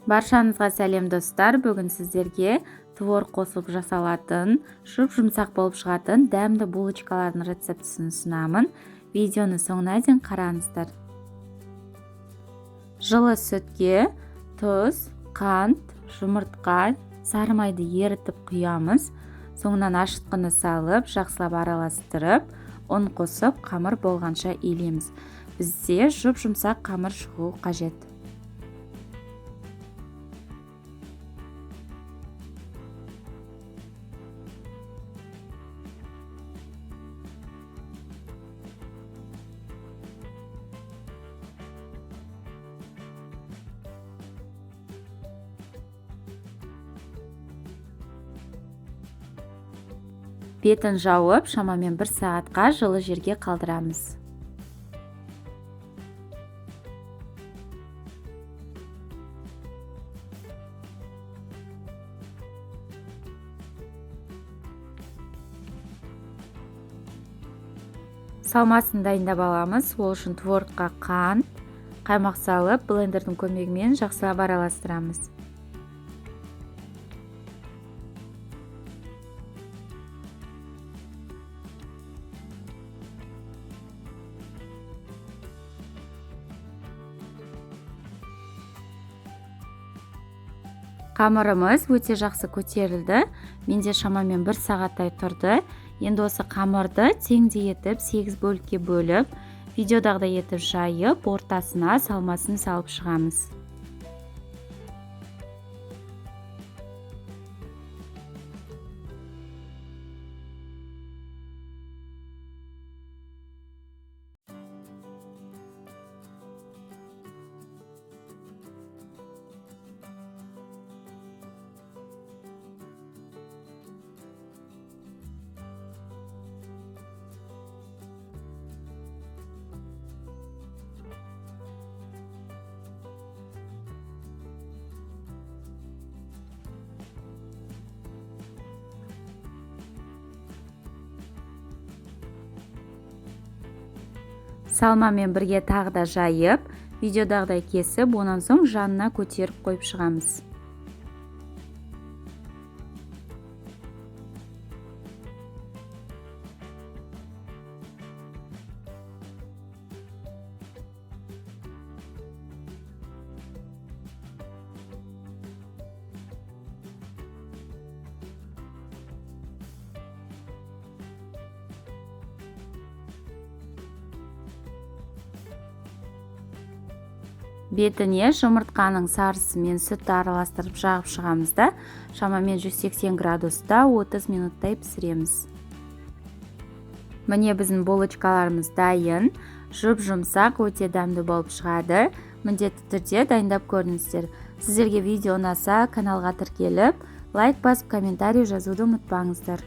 Баршаңызға сәлем достар. Бүгін сіздерге творог қосылып жасалатын, жұмсақ болып шығатын дәмді булочкалардың рецептісін ұсынамын. Видеоны соңына дейін қараңыздар. Жылы сүтке тұз, қант, жұмыртқа, сары майды ерітіп құямыз. Соңынан ашытқыны салып, жақсылап араластырып, ұн қосып, қамыр болғанша илейміз. Бізде жұмсақ қамыр шығу қажет. Бетін жауып, шамамен 1 сағатқа жылы жерге қалдырамыз. Салмасын дайындап аламыз. Ол үшін творогқа қант, қаймақ салып, блендердің көмегімен жақсылап араластырамыз. Қамырымыз өте жақсы көтерілді. Менде шамамен 1 сағаттай тұрды. Енді осы қамырды теңдей етіп 8 бөлікке бөліп, видеодағыдай етіп жайып, ортасына салмасын салып шығамыз. Салмамен бірге тағы да жайып, видеодағыдай кесіп, онан соң жанына көтеріп қойып шығамыз. Бетіне жұмыртқаның сарысы мен сүтті араластырып жағып шығамыз да, шамамен 180 градуста 30 минуттай пісіреміз. Міне біздің булочкаларымыз дайын, жұмсақ, өте дәмді болып шығады. Міндетті түрде дайындап көріңіздер. Сіздерге видео ұнаса, каналға тіркеліп, лайк басып, комментарий жазуды ұмытпаңыздар.